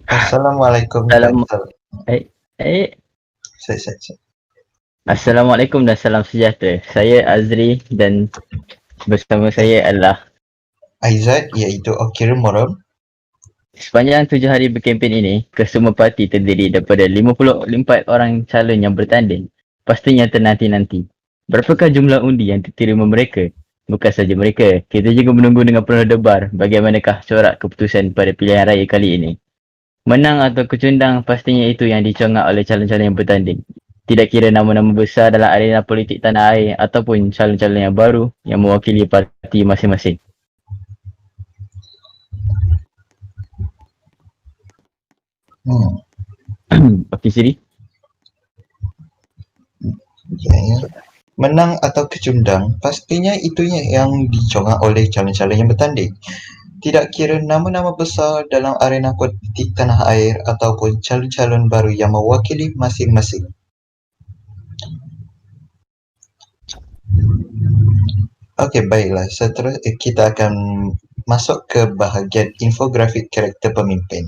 Assalamualaikum dan Salam, eh, eh, saya. Assalamualaikum dan salam sejahtera. Saya Azri dan bersama saya adalah Aizat iaitu Okira Moram. sepanjang 7 hari berkempen ini, kesemua parti terdiri daripada 54 orang calon yang bertanding. Pastinya ternanti-nanti. Berapakah jumlah undi yang diterima mereka? Bukan saja mereka, kita juga menunggu dengan penuh debar bagaimanakah corak keputusan pada pilihan raya kali ini. Menang atau kecundang pastinya itu yang dicongak oleh calon-calon yang bertanding. Tidak kira nama-nama besar dalam arena politik tanah air ataupun calon-calon yang baru yang mewakili parti masing-masing. Okey Siri. Ya. Menang atau kecundang, pastinya itu yang dicorak oleh calon-calon yang bertanding. Tidak kira nama-nama besar dalam arena politik tanah air ataupun calon-calon baru yang mewakili masing-masing. Okey, baiklah. Seterusnya kita akan masuk ke bahagian infografik karakter pemimpin.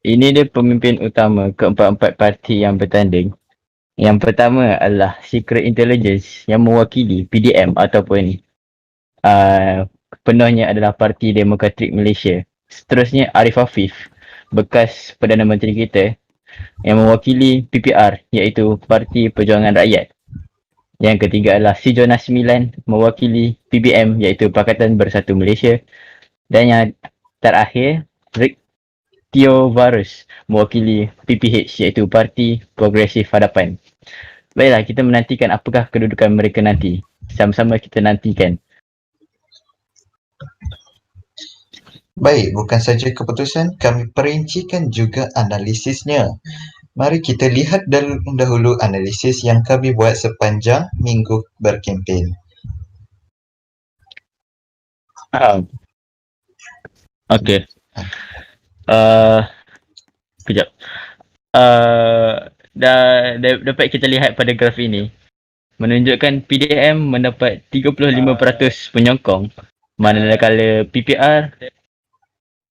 Ini dia pemimpin utama keempat-empat parti yang bertanding. Yang pertama adalah Secret Intelligence yang mewakili PDM ataupun penuhnya adalah Parti Demokratik Malaysia. Seterusnya Arif Afif, bekas Perdana Menteri kita yang mewakili PPR iaitu Parti Perjuangan Rakyat. Yang ketiga adalah Si Jonas 9 mewakili PBM iaitu Paktan Bersatu Malaysia. Dan yang terakhir Tio Varus mewakili PPH iaitu Parti Progresif Hadapan. Baiklah, kita menantikan apakah kedudukan mereka nanti. Sama-sama kita nantikan. Baik, bukan saja keputusan, kami perincikan juga analisisnya. Mari kita lihat dahulu analisis yang kami buat sepanjang minggu berkempen. Okey. Kejap. Dapat kita lihat pada graf ini menunjukkan PDM mendapat 35% penyokong, manakala PPR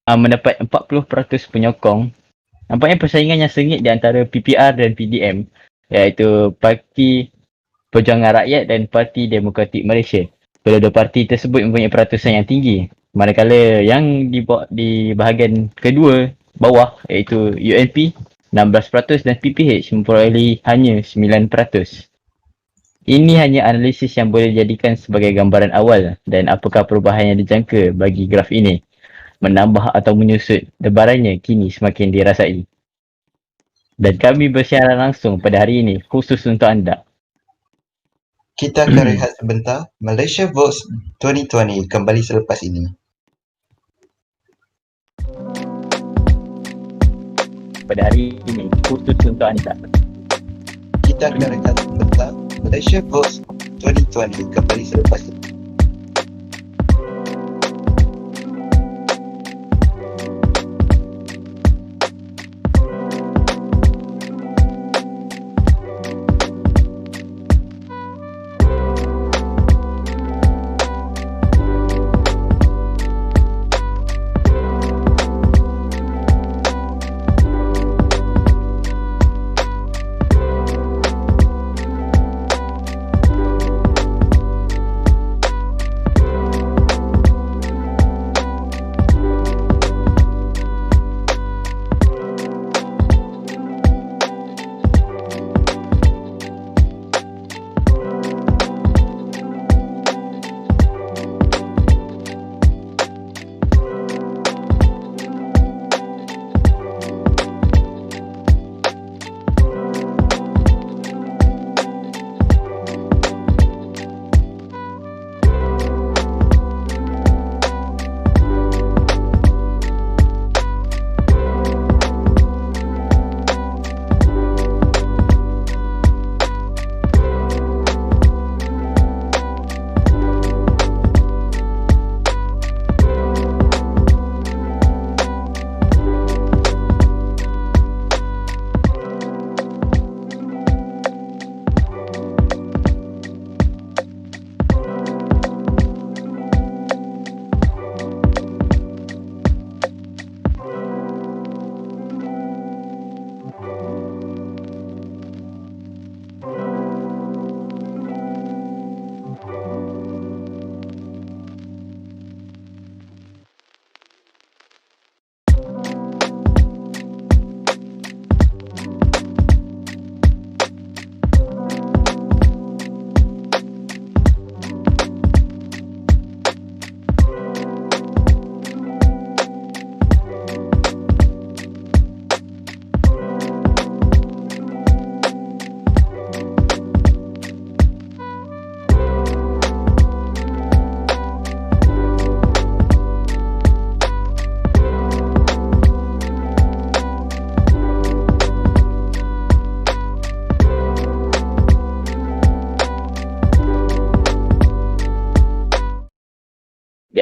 mendapat 40% penyokong. Nampaknya persaingan yang sengit di antara PPR dan PDM iaitu Parti Perjuangan Rakyat dan Parti Demokratik Malaysia. Kedua parti tersebut mempunyai peratusan yang tinggi, manakala yang di bahagian kedua bawah iaitu UNP 16% dan PPH memperoleh hanya 9%. Ini hanya analisis yang boleh dijadikan sebagai gambaran awal dan apakah perubahan yang dijangka bagi graf ini menambah atau menyusut debarannya kini semakin dirasai. Dan kami bersiaran langsung pada hari ini khusus untuk anda. Kita akan rehat sebentar. Malaysia Votes 2020 kembali selepas ini. Pada hari ini khusus untuk anda. Kita akan rehat sebentar. Malaysia Votes 2020 kembali selepas ini.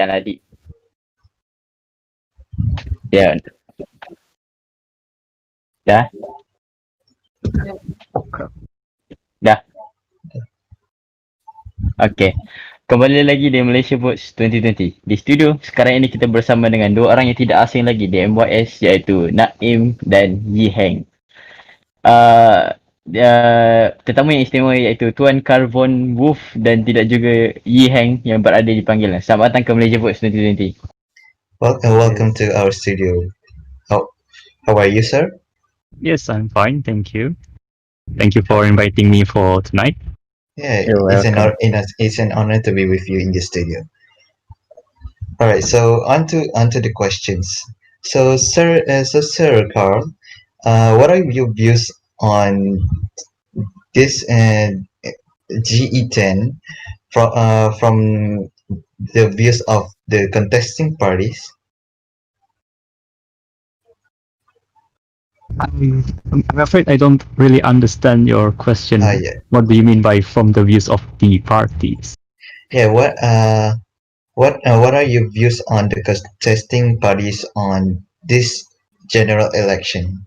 adik. Ya. Dah. Dah. Okay. Kembali lagi di Malaysia Votes 2020. Di studio, sekarang ini kita bersama dengan dua orang yang tidak asing lagi di MYS, iaitu Naim dan Yi Heng. Tetamu yang istimewa iaitu Tuan Karl von Wolf dan tidak juga Yi Heng yang berada di panggilan. Selamat datang ke Malaysia Votes 2020. Welcome to our studio. How are you, sir? Yes, I'm fine, thank you. Thank you for inviting me for tonight. Yeah, You're welcome. it's an honor to be with you in the studio. All right, so onto the questions. So, Sir Carl, what are your views on this GE10 from the views of the contesting parties? I'm afraid I don't really understand your question. Yeah. What do you mean by from the views of the parties? Yeah, what are your views on the contesting parties on this general election?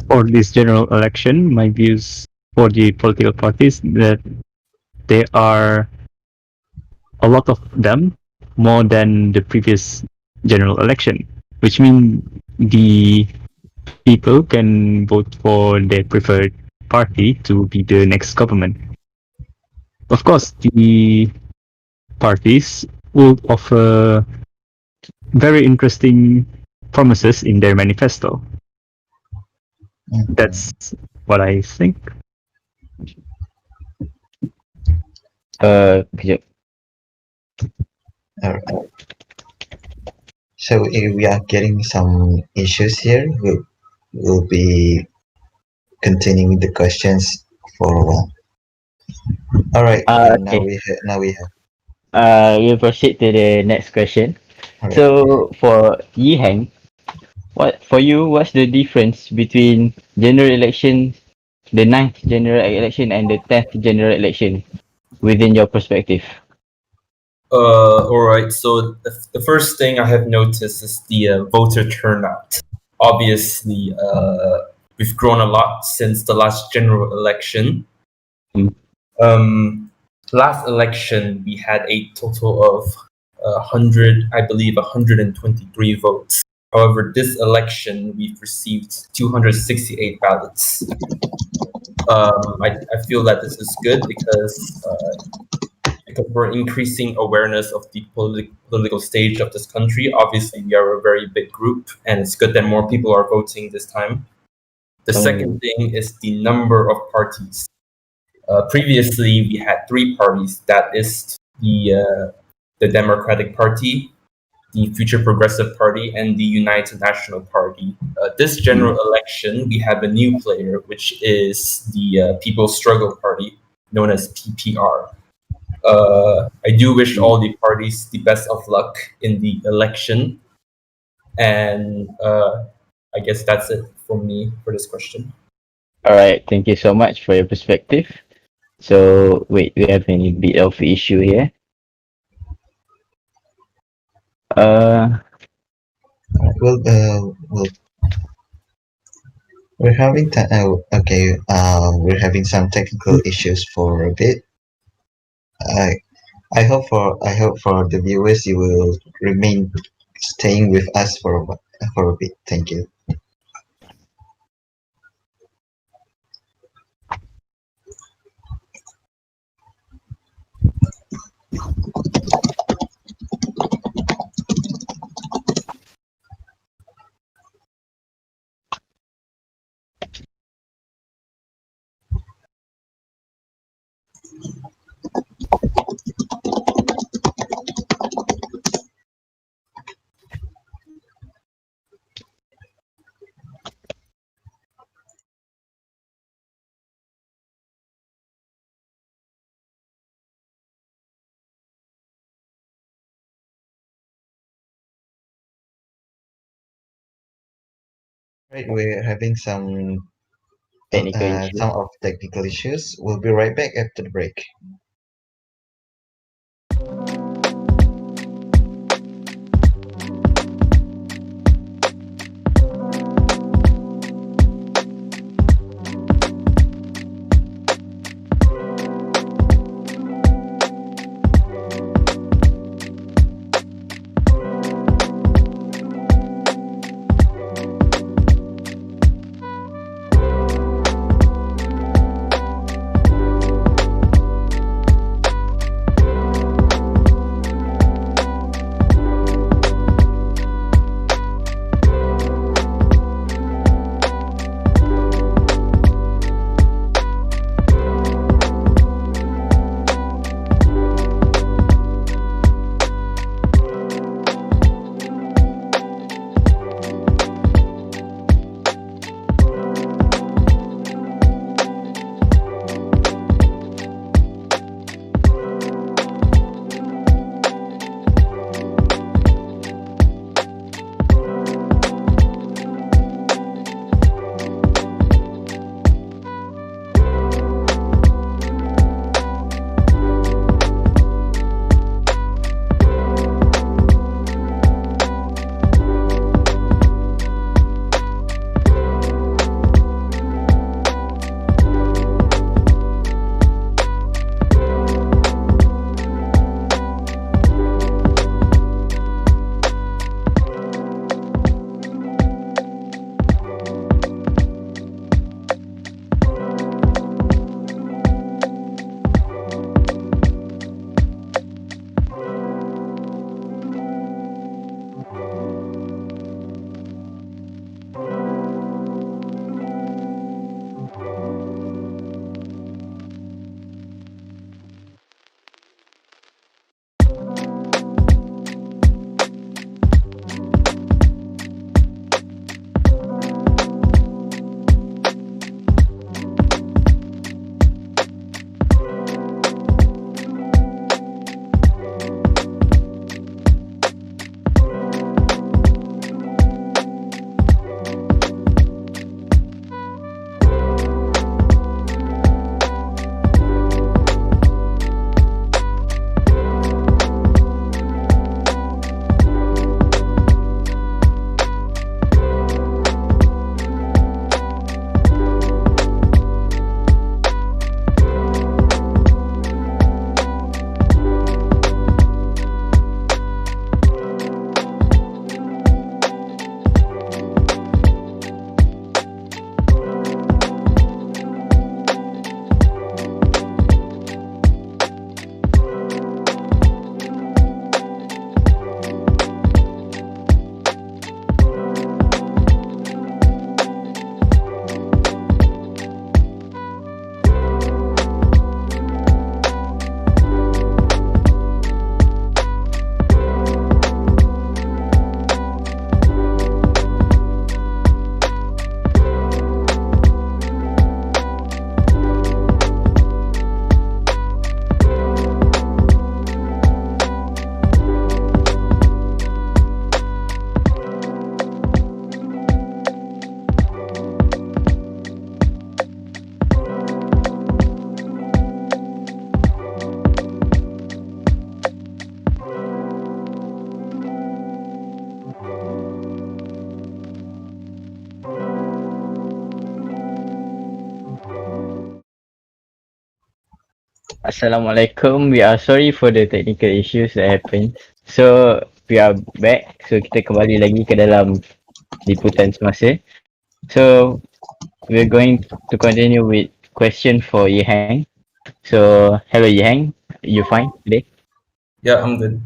For this general election, my views for the political parties that there are a lot of them, more than the previous general election, which means the people can vote for their preferred party to be the next government. Of course, the parties will offer very interesting promises in their manifesto. That's what I think. Kejap. All right. So we are getting some issues here. We'll be continuing the questions for a while. All right. Okay. Now we have. We'll proceed to the next question. All right. So for Yi Heng, what's the difference between general election, the 9th general election and the 10th general election within your perspective? All right. So the first thing I have noticed is the voter turnout. Obviously, we've grown a lot since the last general election. Last election we had a total of 123 votes. However, this election we've received 268 ballots. I feel that this is good because we're increasing awareness of the political stage of this country. Obviously, we are a very big group, and it's good that more people are voting this time. The second thing is the number of parties. Previously, we had 3 parties. That is the Democratic Party, the Future Progressive Party, and the United National Party. This general election, we have a new player, which is the People's Struggle Party, known as PPR. I do wish all the parties the best of luck in the election. And I guess that's it for me for this question. All right, thank you so much for your perspective. So wait, we have any bit of issue here? We're having we're having some technical issues for a bit. I hope for the viewers you will remain staying with us for a bit. Thank you. Right, we're having some technical issues. We'll be right back after the break. Assalamualaikum. We are sorry for the technical issues that happened. So we are back. So kita kembali lagi ke dalam liputan semasa. So we're going to continue with question for Yehang. So hello Yehang, you fine today? Yeah, I'm good.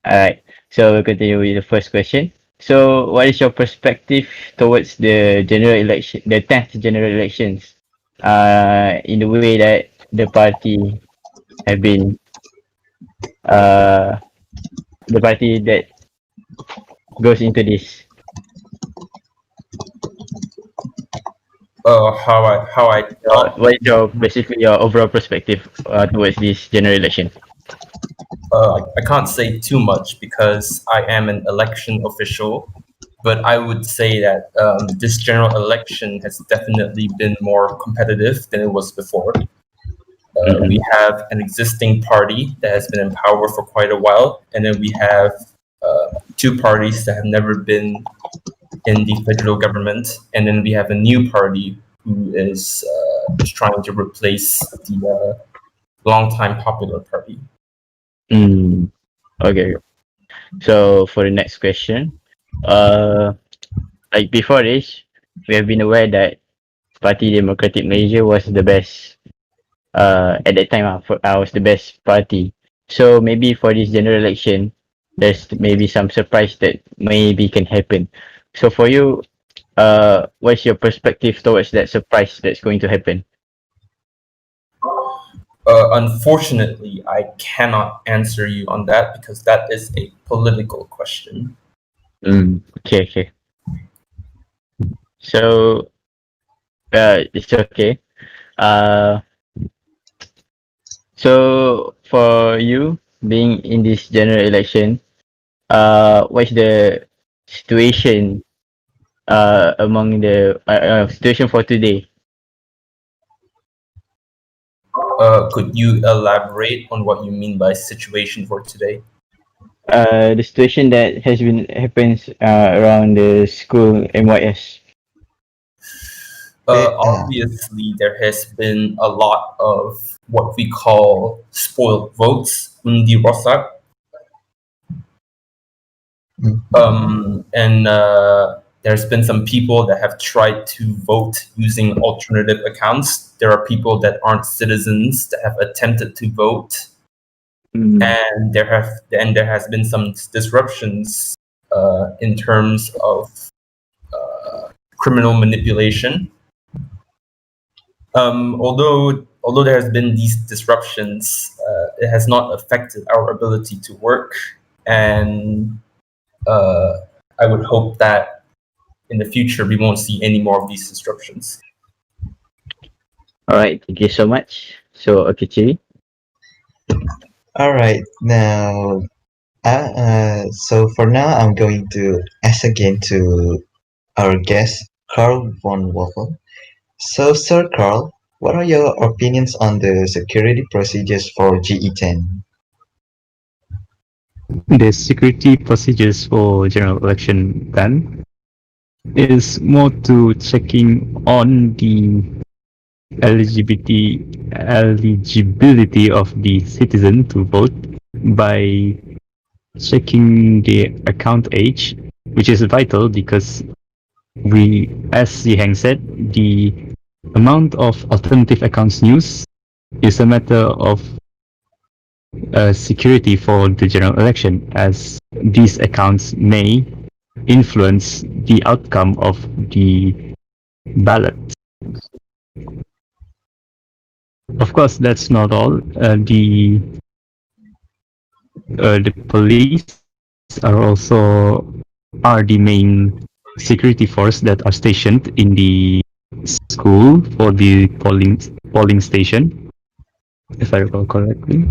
Alright. So we'll continue with the first question. So what is your perspective towards the general election, the 10th general elections? In the way that the party have been uh the party that goes into this. How I thought. What is your basically your overall perspective towards this general election? I can't say too much because I am an election official, but I would say that this general election has definitely been more competitive than it was before. We have an existing party that has been in power for quite a while, and then we have two parties that have never been in the federal government, and then we have a new party who is trying to replace the longtime popular party. Okay. So for the next question, like before this, we have been aware that Parti Demokratik Malaysia was the best. At that time, was the best party. So maybe for this general election, there's maybe some surprise that maybe can happen. So for you, what's your perspective towards that surprise that's going to happen? Unfortunately, I cannot answer you on that because that is a political question. Okay. So, it's okay. So for you being in this general election, what's the situation among the situation for today? Could you elaborate on what you mean by situation for today? The situation that has been happens around the school MYS. Obviously, there has been a lot of what we call spoiled votes, undi rosak. And there's been some people that have tried to vote using alternative accounts. There are people that aren't citizens that have attempted to vote, and there has been some disruptions in terms of criminal manipulation. Although there has been these disruptions, it has not affected our ability to work, and I would hope that in the future we won't see any more of these disruptions. All right, thank you so much. So, okay, Chiri. All right, now, so for now, I'm going to ask again to our guest, Carl von Waffel. So, Sir Carl, what are your opinions on the security procedures for GE10? The security procedures for general election then is more to checking on the eligibility of the citizen to vote by checking the account age, which is vital because as Yihang said, the amount of alternative accounts news is a matter of security for the general election, as these accounts may influence the outcome of the ballot. Of course, that's not all. The police are the main security force that are stationed in the school for the polling station, if I recall correctly.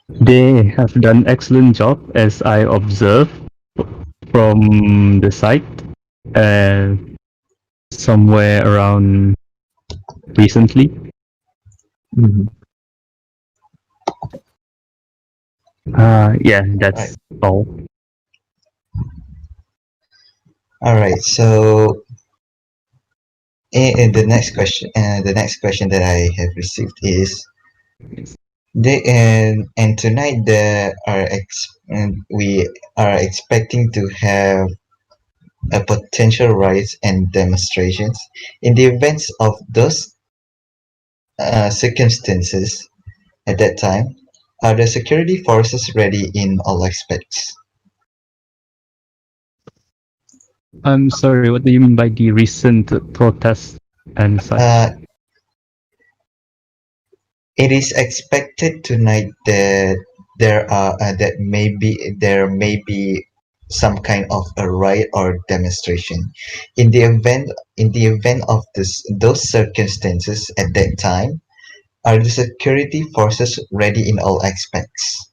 They have done excellent job, as I observed from the site somewhere around recently. Yeah, that's all. All right, so the next question that I have received is, Yes. And tonight we are expecting to have a potential rise and demonstrations. In the events of those circumstances at that time, are the security forces ready in all aspects? I'm sorry, what do you mean by the recent protests and such? It is expected tonight that there may be some kind of a riot or demonstration. In the event of those circumstances at that time, are the security forces ready in all aspects?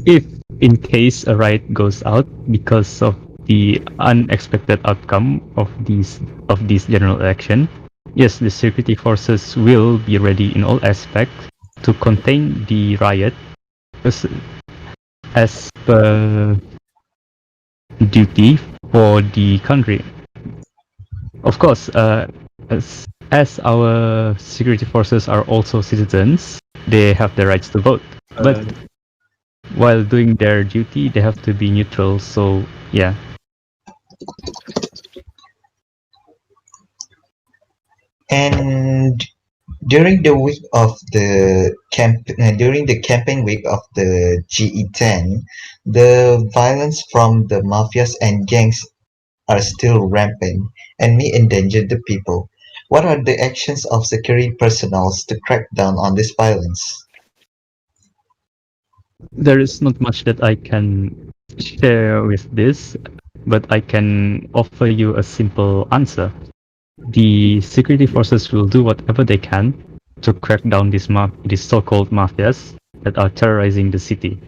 If in case a riot goes out because of the unexpected outcome of this general election, yes, the security forces will be ready in all aspects to contain the riot as per duty for the country. Of course, as our security forces are also citizens, they have the rights to vote. But while doing their duty, they have to be neutral. So yeah, And during the campaign week of the GE10, the violence from the mafias and gangs are still rampant and may endanger the people. What are the actions of security personnel to crack down on this violence? there is not much that I can share with this, but I can offer you a simple answer. The security forces will do whatever they can to crack down these so-called mafias that are terrorizing the city.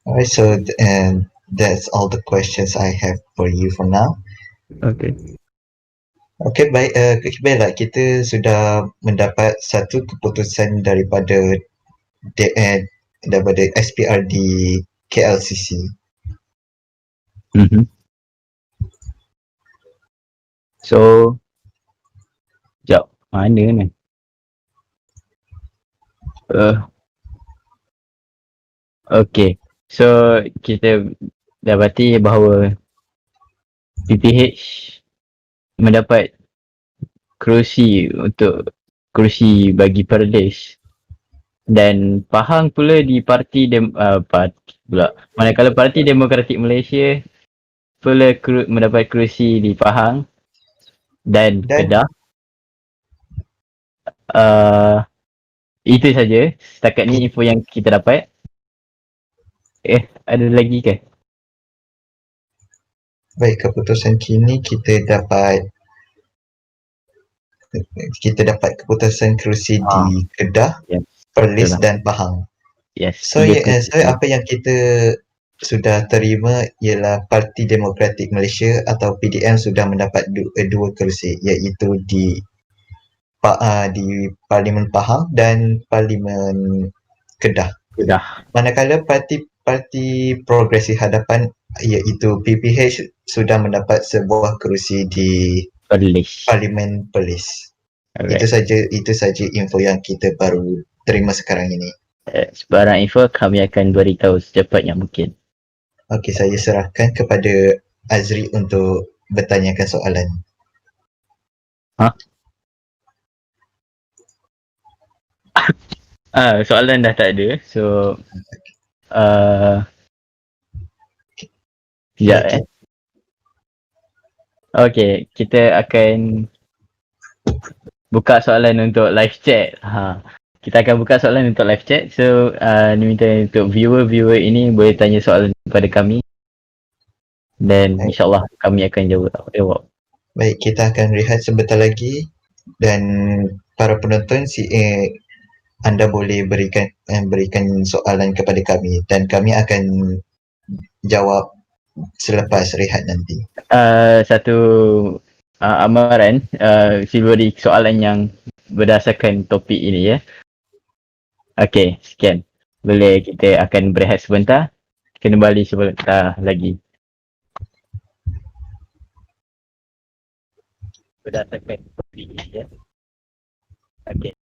Alright, so and that's all the questions I have for you for now. Okay. Okay, baik. Baiklah, kita sudah mendapat satu keputusan daripada SPR di KLCC. Mhm. So, jap, mana ni? Okay. So, kita dapati bahawa PPH mendapat kerusi bagi Perlis, dan Pahang pula di manakala Parti Demokratik Malaysia pula mendapat kerusi di Pahang dan Kedah. Itu saja setakat ni info yang kita dapat. Ada lagi ke? Baik, keputusan kini kita dapat keputusan kerusi di Kedah, Yes, Perlis betul lah. dan Pahang. Yes. So apa yang kita sudah terima ialah Parti Demokratik Malaysia atau PDM sudah mendapat dua kerusi, iaitu di Parlimen Pahang dan Parlimen Kedah. Manakala Parti Progresif Hadapan iaitu PPH sudah mendapat sebuah kerusi di Parlimen Perlis. Itu saja info yang kita baru terima sekarang ini. Sebarang info kami akan beritahu secepatnya mungkin. Okey, saya serahkan kepada Azri untuk bertanyakan soalan. Soalan dah tak ada. So sekejap Okay, kita akan buka soalan untuk live chat. Kita akan buka soalan untuk live chat. So ni minta untuk viewer ini boleh tanya soalan kepada kami, dan insyaAllah kami akan jawab. Baik, kita akan rehat sebentar lagi dan para penonton anda boleh berikan soalan kepada kami dan kami akan jawab selepas rehat nanti. Satu amaran, beri soalan yang berdasarkan topik ini ya. Okay, sekian. Boleh kita akan berehat sebentar. Kembali sebentar lagi. Berdasarkan topik. Ya. Okay.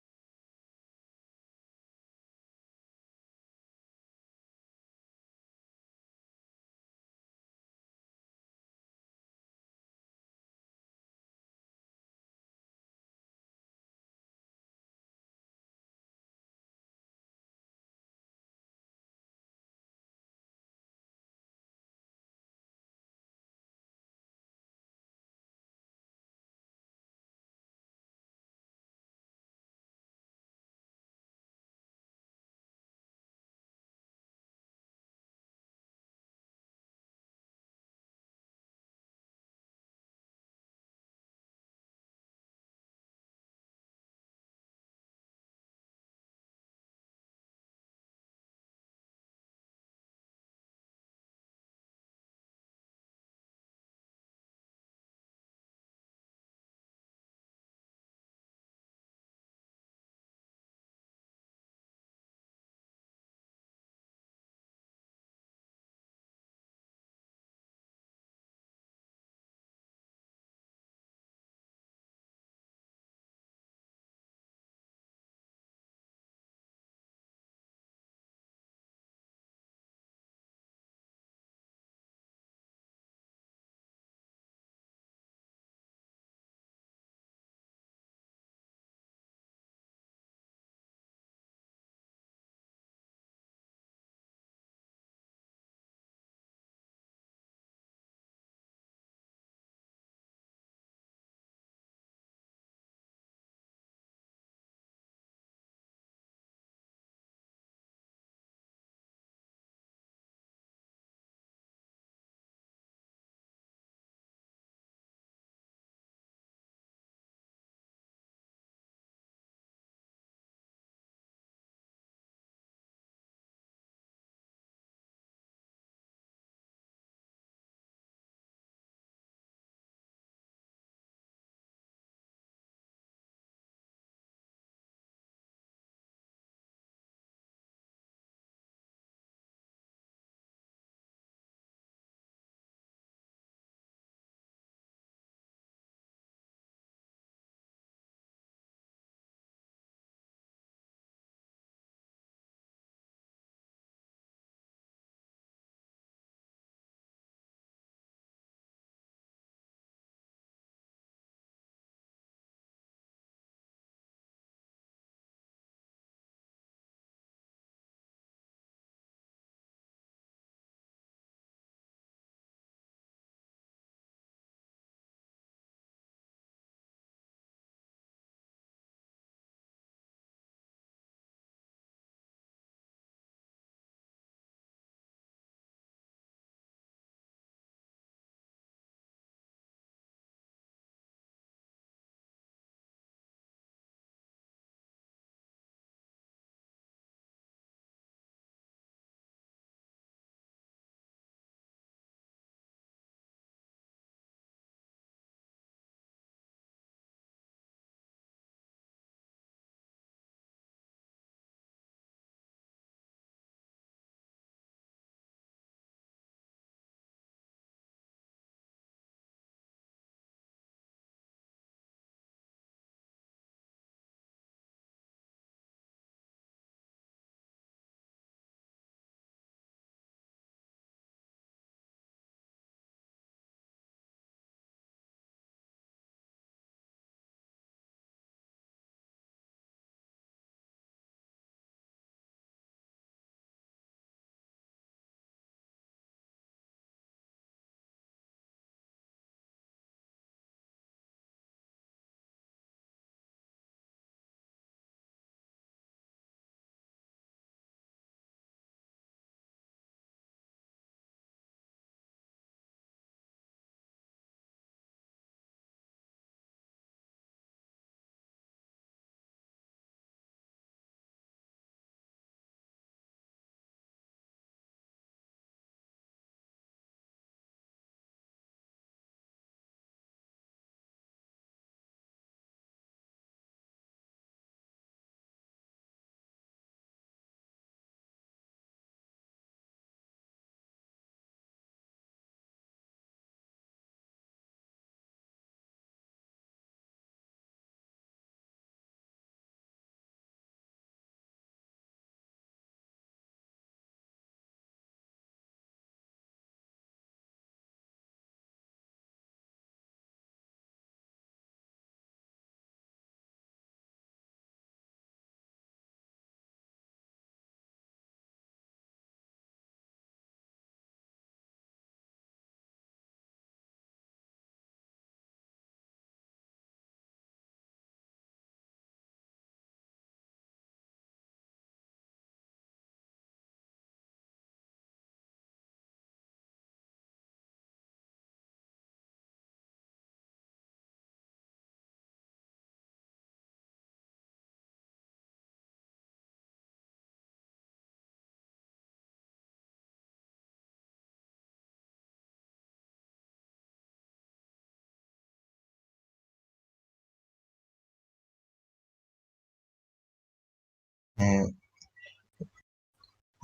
Uh,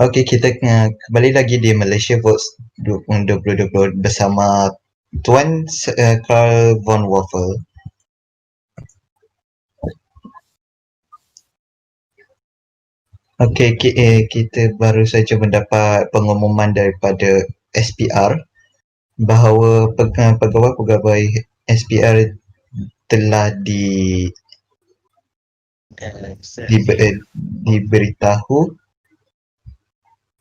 Okey, kita kembali lagi di Malaysia Votes 2020 bersama Tuan Karl von Waffel. Okey, kita baru saja mendapat pengumuman daripada SPR bahawa pegawai-pegawai SPR telah diberitahu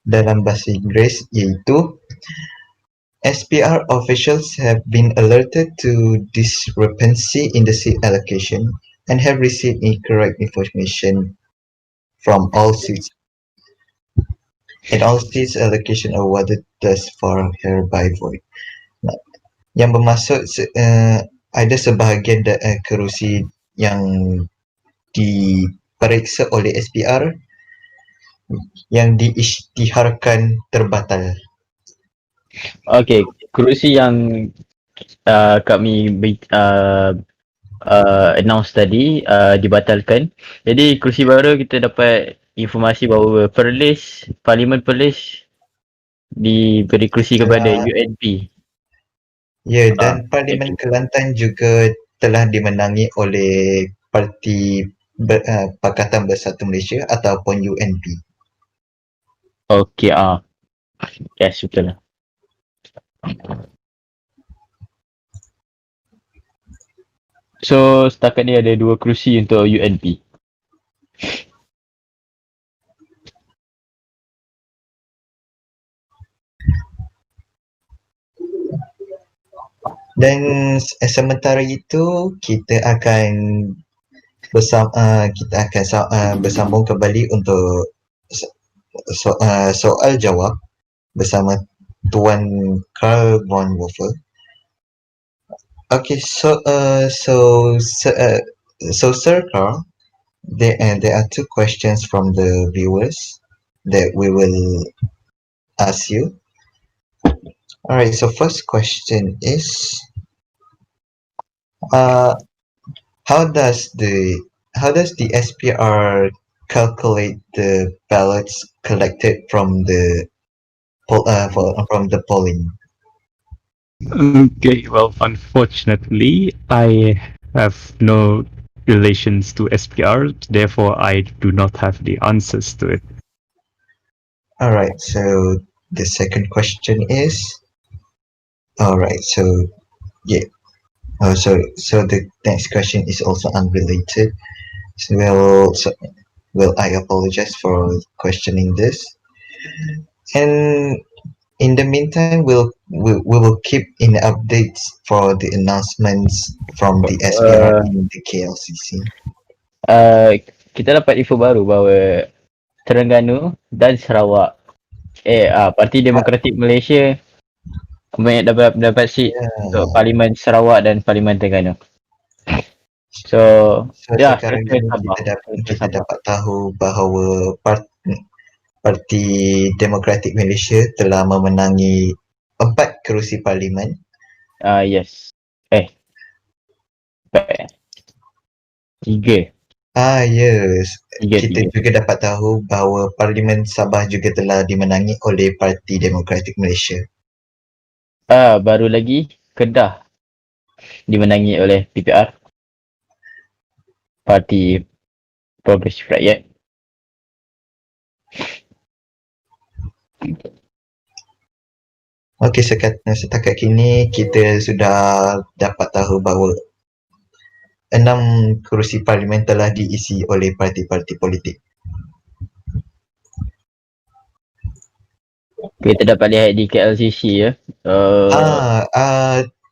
dalam bahasa Inggeris iaitu SPR officials have been alerted to discrepancy in the seat allocation and have received incorrect information from all seats. And all seats allocation awarded thus far hereby void. Yang bermaksud ada sebahagian kerusi yang diperiksa oleh SPR yang diisytiharkan terbatal. Okey, kerusi yang kami announce tadi dibatalkan. Jadi kerusi baru kita dapat informasi bahawa Parlimen Perlis diberi kerusi kepada UNP. Ya, dan Parlimen Kelantan juga telah dimenangi oleh Parti Pakatan Bersatu Malaysia ataupun UNP. Okey, yes, betul lah. So setakat ni ada 2 kerusi untuk UNP. Dan sementara itu kita akan bersambung kembali untuk soal jawab bersama Tuan Karl von Waffel. Okay, so Sir Carl, there are 2 questions from the viewers that we will ask you. Alright, so first question is, how does the SPR calculate the ballots collected from the polling? Okay, well, unfortunately, I have no relations to SPR, therefore I do not have the answers to it. Alright, so the second question is, alright, so yeah, so the next question is also unrelated. Well, I apologize for questioning this, and in the meantime, we will keep in updates for the announcements from the SPR and the KLCC. Kita dapat info baru bahawa Terengganu dan Sarawak Parti Demokratik Malaysia banyak dapat seat untuk Parlimen Sarawak dan Parlimen Terengganu. So Sekarang ini kita dapat tahu bahawa Parti Demokratik Malaysia telah memenangi 4 kerusi parlimen. Yes. 3. Yes. Kita 3. juga dapat tahu bahawa Parlimen Sabah juga telah dimenangi oleh Parti Demokratik Malaysia. Baru lagi Kedah dimenangi oleh PPR, Parti Progresif Rakyat. Okey, setakat kini kita sudah dapat tahu bahawa 6 kerusi parlimen telah diisi oleh parti-parti politik. Kita dapat lihat di KLCC ya.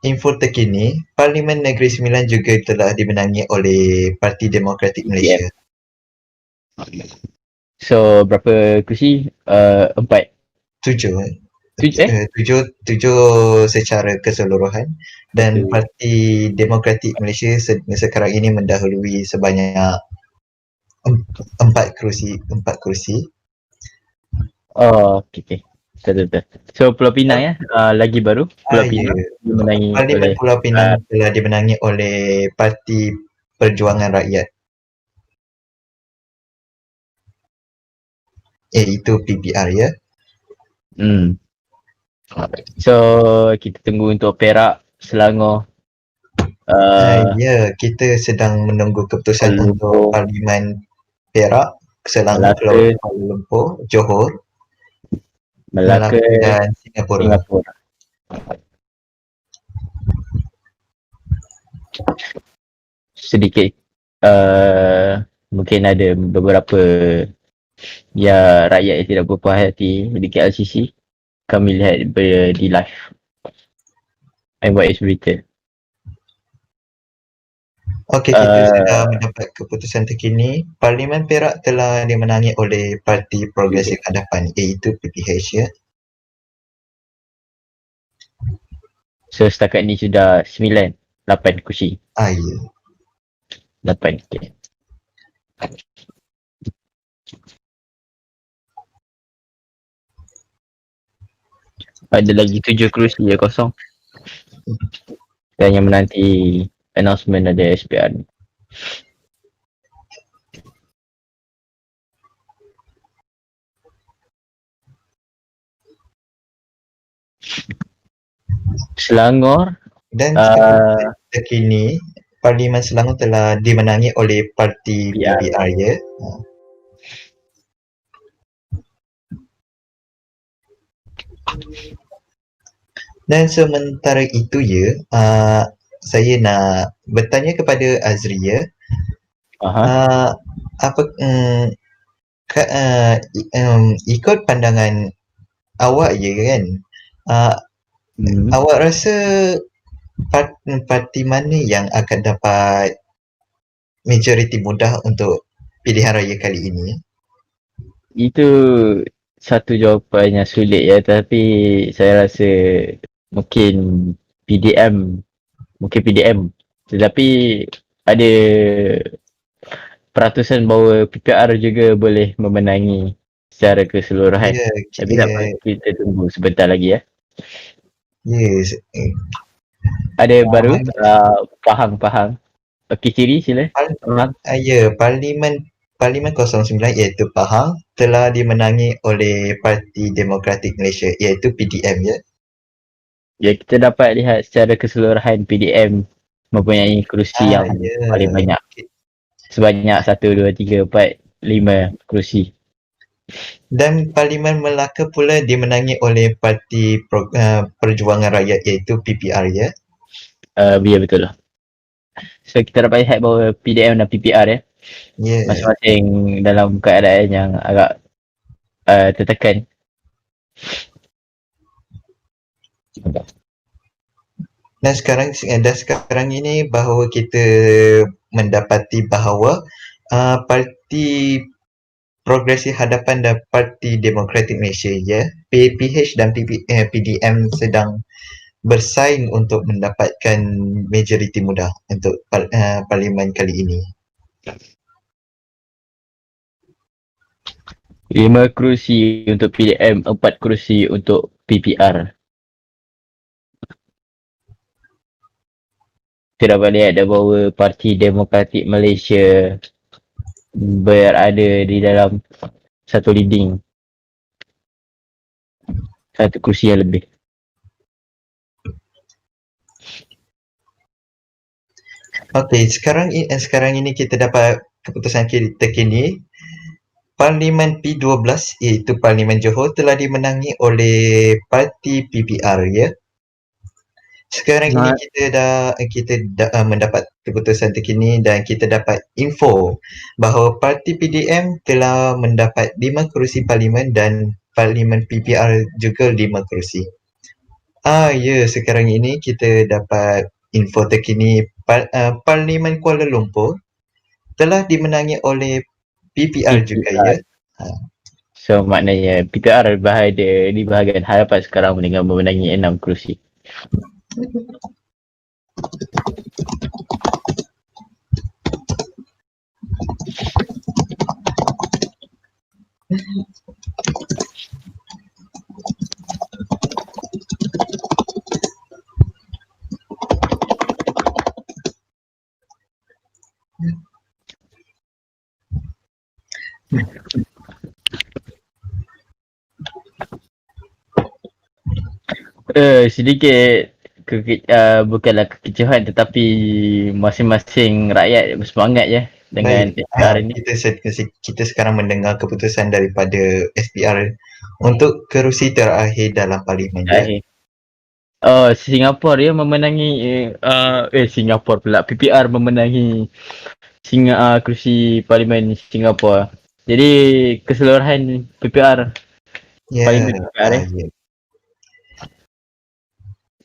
Info terkini, Parlimen Negeri Sembilan juga telah dimenangi oleh Parti Demokratik Malaysia. So berapa kerusi? 4. 7 secara keseluruhan, dan Parti Demokratik Malaysia sekarang ini mendahului sebanyak 4 kerusi. Okay. Betul. So Pulau Pinang lagi baru Pulau Pinang dimenangi Parlimen Pulau Pinang telah dimenangi oleh Parti Perjuangan Rakyat. iaitu PPR ya. So kita tunggu untuk Perak, Selangor, Ya, kita sedang menunggu keputusan Kuala untuk Lumpur, Parlimen Perak, Selangor, Melaka, Kuala Lumpur, Johor, Melaka, Melaka dan Singapura. Singapura. Sedikit mungkin ada beberapa rakyat yang tidak berpuas hati di KLCC. Kami lihat di live MYS berita. Okey, kita sudah mendapat keputusan terkini. Parlimen Perak telah dimenangi oleh Parti Progresif Hadapan, iaitu PPH ya. So setakat ni sudah 8 kursi. Ya. 8, okay. Ada lagi 7 kerusi yang kosong. Dan yang menanti announcement ada SPR ni. Selangor Dan keputusan terkini, Parlimen Selangor telah dimenangi oleh Parti PPR ya. Dan sementara itu ya, saya nak bertanya kepada Azri ya. Apa ikut pandangan awak ya kan, awak rasa parti mana yang akan dapat majoriti mudah untuk pilihan raya kali ini? Itu satu jawapan yang sulit ya, tapi saya rasa mungkin PDM. Tetapi ada peratusan bahawa PPR juga boleh memenangi secara keseluruhan. Tapi tak apa, kita tunggu sebentar lagi ya. Yes. Ada baru Pahang. Okey, Ciri sila. Ya, Parlimen 09 iaitu Pahang telah dimenangi oleh Parti Demokratik Malaysia iaitu PDM ya. Ya, kita dapat lihat secara keseluruhan PDM mempunyai kerusi yang paling banyak. Sebanyak 1, 2, 3, 4, 5 kerusi. Dan Parlimen Melaka pula dimenangi oleh Parti Perjuangan Rakyat iaitu PPR ya. Ya, betul lah. So kita dapat lihat bahawa PDM dan PPR ya, masing-masing dalam keadaan yang agak tertekan. Dan sekarang ini bahawa kita mendapati bahawa Parti Progresif Hadapan dan Parti Demokratik Malaysia ya, PPH dan PDM sedang bersaing untuk mendapatkan majoriti mudah untuk parlimen kali ini. 5 kerusi untuk PDM, 4 kerusi untuk PPR. Kita dapat lihat bahawa Parti Demokratik Malaysia berada di dalam satu leading, 1 kerusi yang lebih. Okey, sekarang ini kita dapat keputusan terkini. Parlimen P12 iaitu Parlimen Johor telah dimenangi oleh Parti PPR ya. Sekarang ini kita dah mendapat keputusan terkini dan kita dapat info bahawa Parti PDM telah mendapat 5 kerusi parlimen dan Parlimen PPR juga 5 kerusi. Ya, sekarang ini kita dapat info terkini Parlimen Kuala Lumpur telah dimenangi oleh PPR juga ya. So maknanya PPR berada di bahagian hadapan sekarang dengan memenangi 6 kerusi. Sedikit bukanlah kekecewaan tetapi masing-masing rakyat bersemangat je dengan Baik, SPR ini. kita sekarang mendengar keputusan daripada SPR untuk kerusi terakhir dalam parlimen ya. Akhir. Singapura dia memenangi Singapura pula PPR memenangi kerusi parlimen Singapura. Jadi keseluruhan PPR parlimen PPR Ya.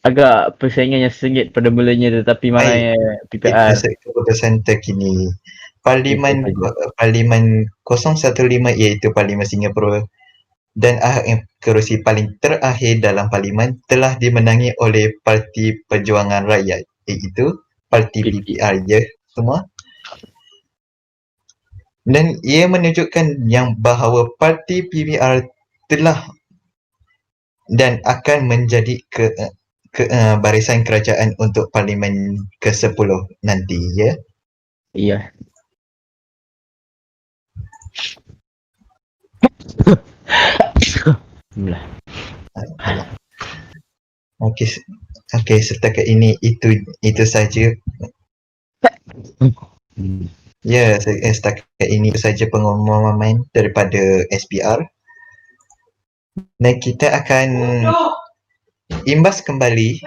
agak persaingan yang sengit pada mulanya tetapi Baik, malangnya PPR keputusan terkini. Parlimen itu saja. Parlimen 015 iaitu Parlimen Singapura dan kerusi paling terakhir dalam parlimen telah dimenangi oleh Parti Perjuangan Rakyat iaitu Parti PPR ya semua. Dan ia menunjukkan yang bahawa Parti PPR telah dan akan menjadi barisan kerajaan untuk parlimen ke-10 nanti ya. Iya. Okey, okey setakat ini itu saja. Ya, setakat ini itu saja pengumuman daripada SPR. Dan kita akan imbas kembali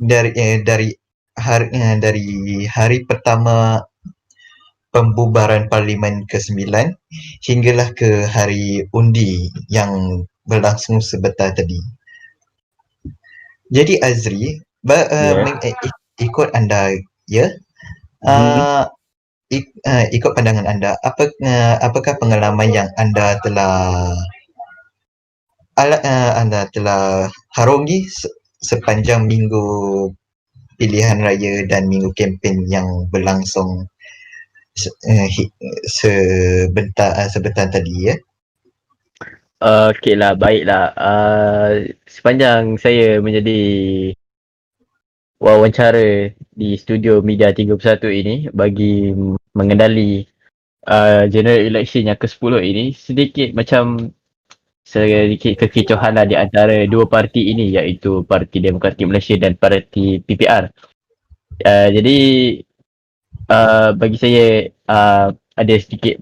dari hari pertama pembubaran Parlimen ke-9 hinggalah ke hari undi yang berlangsung sebentar tadi. Jadi Azri, ikut anda ya, ikut pandangan anda, apakah pengalaman yang anda telah harungi sepanjang minggu pilihan raya dan minggu kempen yang berlangsung sebentar tadi ya? Okeylah, baiklah. Sepanjang saya menjadi wawancara di studio Media 31 ini bagi mengendali general election yang ke-10 ini, sedikit kekicauan lah di antara dua parti ini iaitu Parti Demokratik Malaysia dan Parti PPR. Jadi bagi saya ada sedikit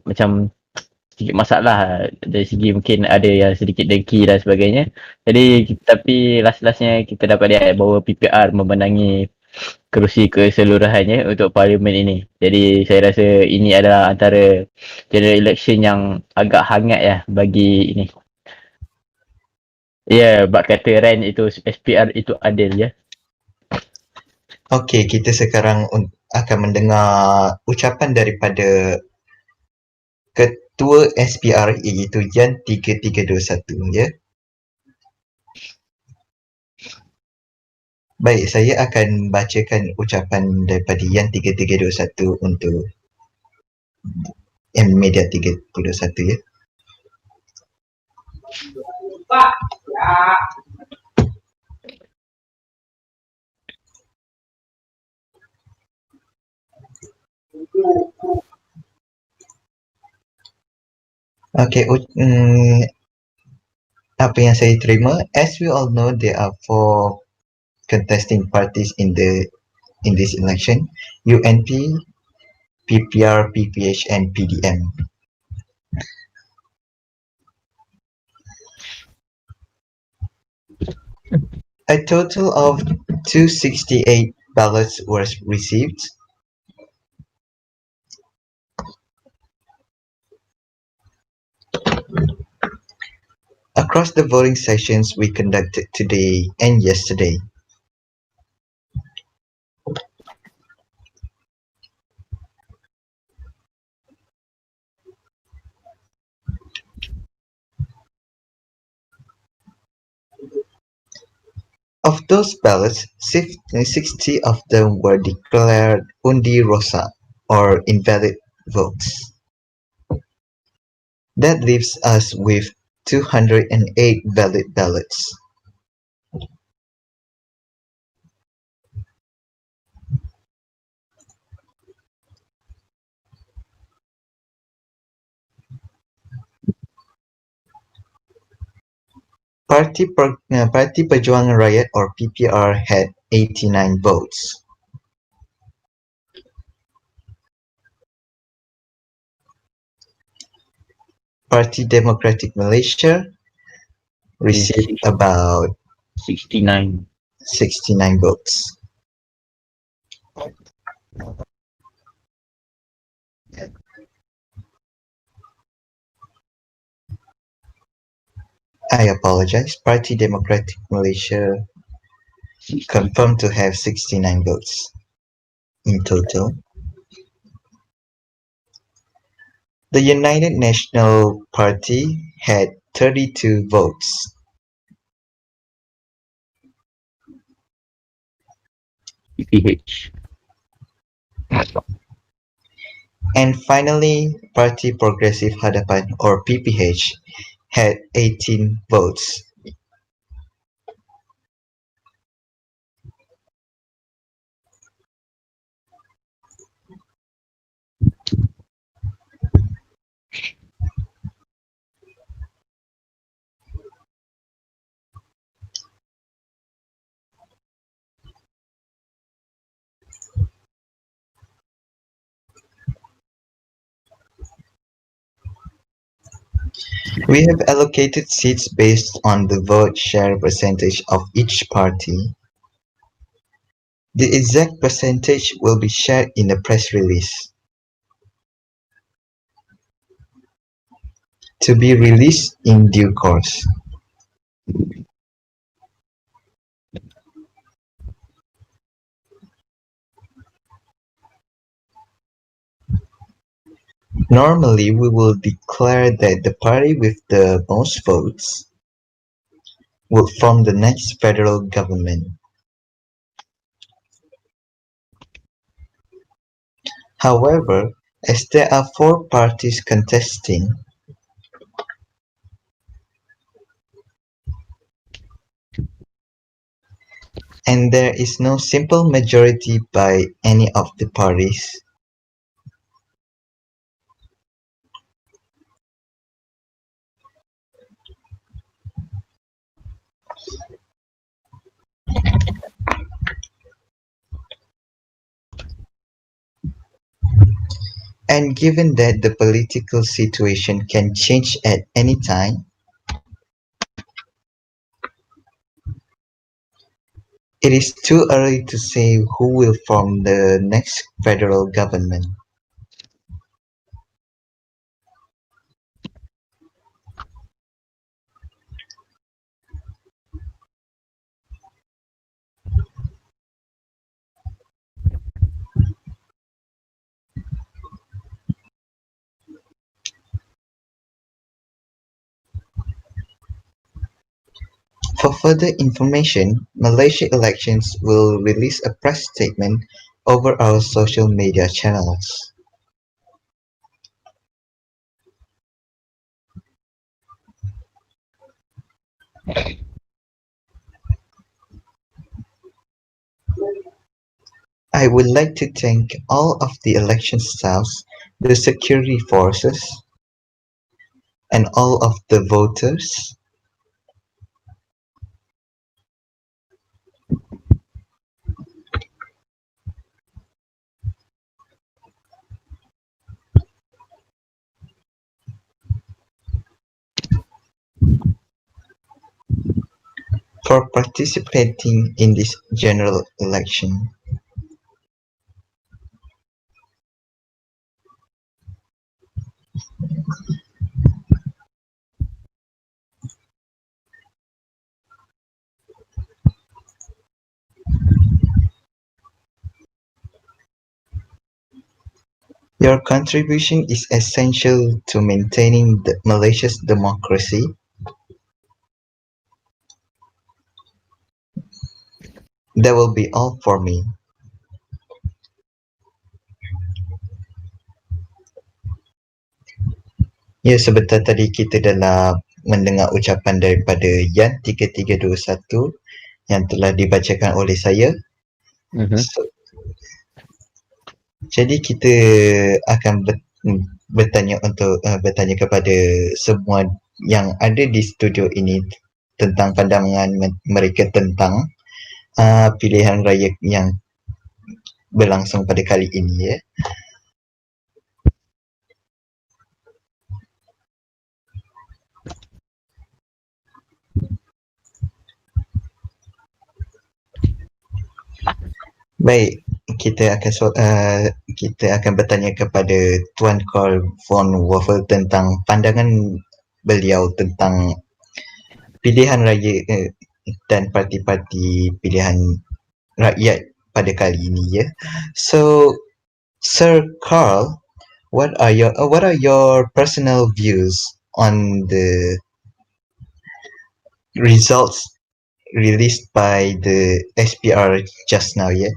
masalah dari segi mungkin ada yang sedikit dengki dan sebagainya. Jadi tapi last-lastnya kita dapat lihat bahawa PPR memenangi kerusi keseluruhannya untuk parlimen ini. Jadi saya rasa ini adalah antara general election yang agak hangat ya bagi ini. Ya, bab kata Ran itu SPR itu adil ya. Okey, kita sekarang akan mendengar ucapan daripada Ketua SPR iaitu Yan 3321 ya. Baik, saya akan bacakan ucapan daripada Yan 3321 untuk Media 31 ya. Okey, apa yang saya terima, as we all know, there are 4 contesting parties in this election: UNP, PPR, PPH, and PDM. A total of 268 ballots were received. Across the voting sessions we conducted today and yesterday. Of those ballots, 60 of them were declared undi rosa, or invalid votes. That leaves us with 208 valid ballots. Parti Perjuangan Rakyat or PPR had 89 votes. Parti Demokratik Malaysia received about 69. 69 votes. I apologize. Parti Demokratik Malaysia confirmed to have 69 votes in total. The United National Party had 32 votes. PPH. And finally, Parti Progresif Hadapan or PPH had 18 votes. We have allocated seats based on the vote share percentage of each party. The exact percentage will be shared in a press release, to be released in due course. Normally, we will declare that the party with the most votes will form the next federal government. However, as there are 4 parties contesting, and there is no simple majority by any of the parties, and given that the political situation can change at any time, it is too early to say who will form the next federal government. For further information, Malaysia Elections will release a press statement over our social media channels. I would like to thank all of the election staffs, the security forces, and all of the voters for participating in this general election. Your contribution is essential to maintaining Malaysia's democracy. That will be all for me. Ya, sebentar tadi kita telah mendengar ucapan daripada Yan 3321 yang telah dibacakan oleh saya. Jadi kita akan bertanya kepada semua yang ada di studio ini tentang pandangan mereka tentang pilihan raya yang berlangsung pada kali ini ya. Baik, kita akan bertanya kepada Tuan Karl von Waffel tentang pandangan beliau tentang pilihan raya dan parti-parti pilihan rakyat pada kali ini ya. So, Sir Karl, what are your personal views on the results released by the SPR just now? Yeah.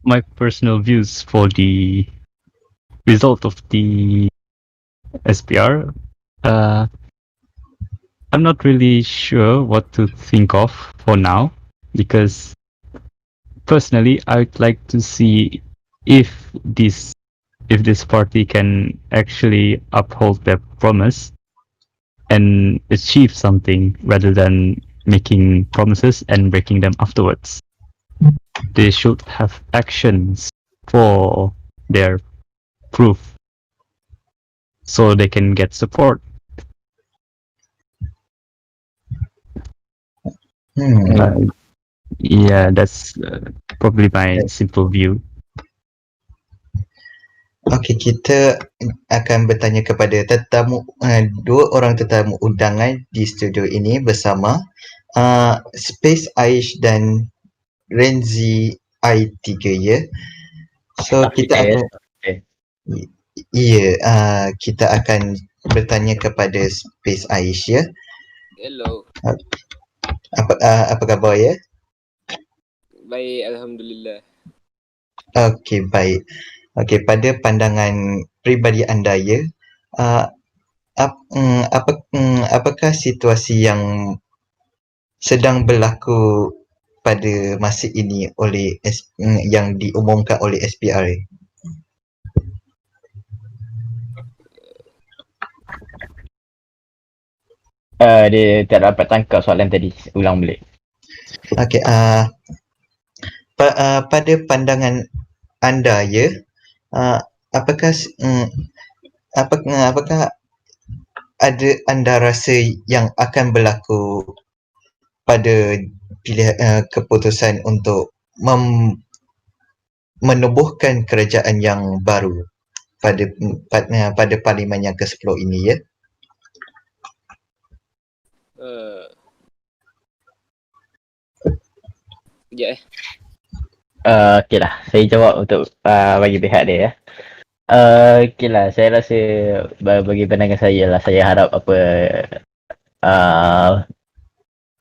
My personal views for the result of the SPR, I'm not really sure what to think of for now, because personally I'd like to see if this party can actually uphold their promise and achieve something rather than making promises and breaking them afterwards. They should have actions for their proof so they can get support. Yeah, that's probably my simple view. Okey, kita akan bertanya kepada tetamu, dua orang tetamu undangan di studio ini bersama Space Aish dan Renzi I3 ya. So kita akan kita akan bertanya kepada Space Aish ya. Hello. Apa khabar ya? Baik, alhamdulillah. Okey, baik. Okey, pada pandangan peribadi anda ya, apakah situasi yang sedang berlaku pada masa ini oleh yang diumumkan oleh SPR? Dia tak dapat tangkap soalan tadi. Ulang balik. Okey, pada pandangan anda ya, apakah ada anda rasa yang akan berlaku pada keputusan untuk menubuhkan kerajaan yang baru pada parlimen yang ke-10 ini ya? Sekejap Okeylah, saya jawab untuk bagi pihak dia ya. Okeylah, saya rasa bagi pandangan saya lah, saya harap apa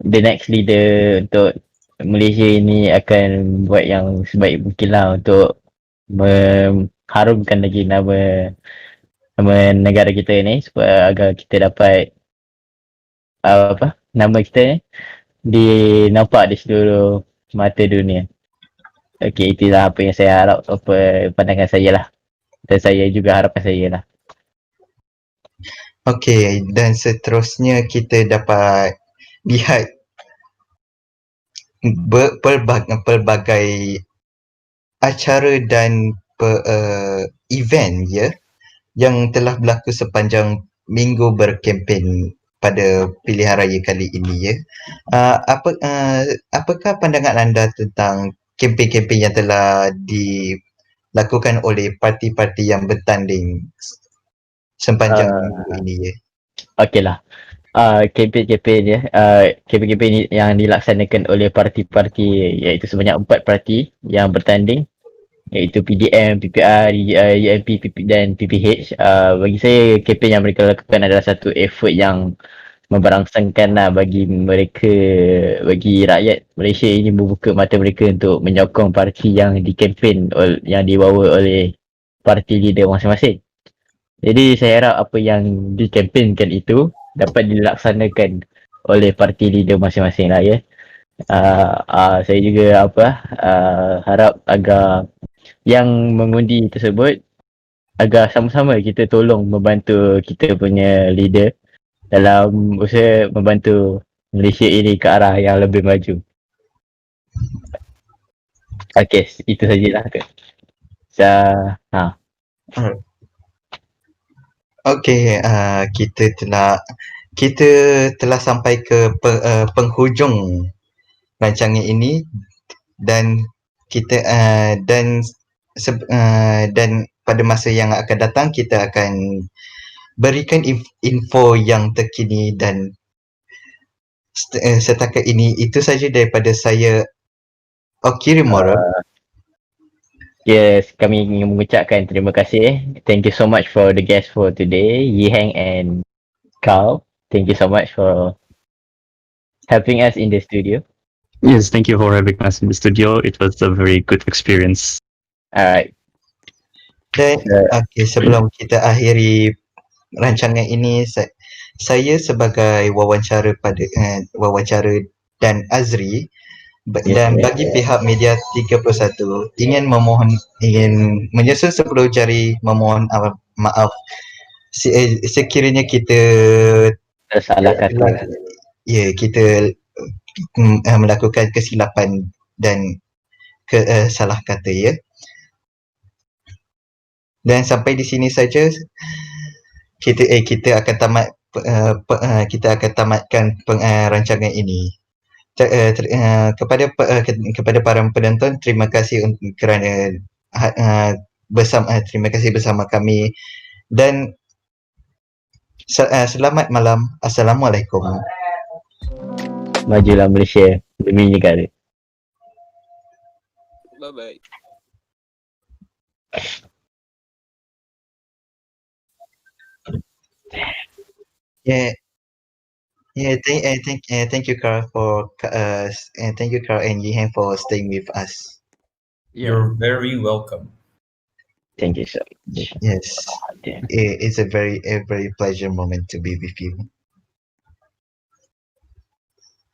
the next leader untuk Malaysia ini akan buat yang sebaik mungkin lah untuk mengharumkan lagi nama negara kita ni, supaya agar kita dapat nama kita ni dinampak di seluruh mata dunia. Okey, itulah apa yang saya harap, apa pandangan saya lah. Dan saya juga harapan saya lah. Okey, dan seterusnya kita dapat lihat pelbagai acara dan event ya yang telah berlaku sepanjang minggu berkempen pada pilihan raya kali ini ya. Apakah pandangan anda tentang kempen-kempen yang telah dilakukan oleh parti-parti yang bertanding sepanjang minggu ini ya? Okeylah. Kempen-kempen kempen yang dilaksanakan oleh parti-parti, iaitu sebanyak 4 parti yang bertanding, iaitu PDM, PPR, UMP dan PPH. Bagi saya, kempen yang mereka lakukan adalah satu effort yang memberangsangkan lah bagi rakyat Malaysia ini membuka mata mereka untuk menyokong parti yang dikempen yang dibawa oleh parti leader masing-masing. Jadi saya harap apa yang dikempenkan itu dapat dilaksanakan oleh parti leader masing-masing lah ya. Saya juga harap agar yang mengundi tersebut agar sama-sama kita tolong membantu kita punya leader dalam usaha membantu Malaysia ini ke arah yang lebih maju. Okay, itu sajalah. So, Okey, kita telah sampai ke penghujung rancangan ini dan kita dan pada masa yang akan datang kita akan berikan info yang terkini dan setakat ini itu saja daripada saya, Okirimura. yes, kami ingin mengucapkan terima kasih. Thank you so much for the guest for today, Yiheng and Carl. Thank you so much for helping us in the studio. Yes, thank you for having us in the studio. It was a very good experience. Alright. Dan sebelum kita akhiri rancangan ini, saya sebagai wawancara dan Azri dan bagi pihak media 31 ingin menyusul 10 jari memohon maaf sekiranya kita salah kata. kita melakukan kesilapan dan salah kata ya. Dan sampai di sini saja kita akan tamatkan rancangan ini. Kepada para penonton, terima kasih kerana terima kasih bersama kami dan selamat malam. Assalamualaikum. Majulah Malaysia demi negara. Bye-bye. Thank you, Carl, thank you, Carl and Yihan, for staying with us. You're very welcome. Thank you so much. Yes, it's a very pleasure moment to be with you.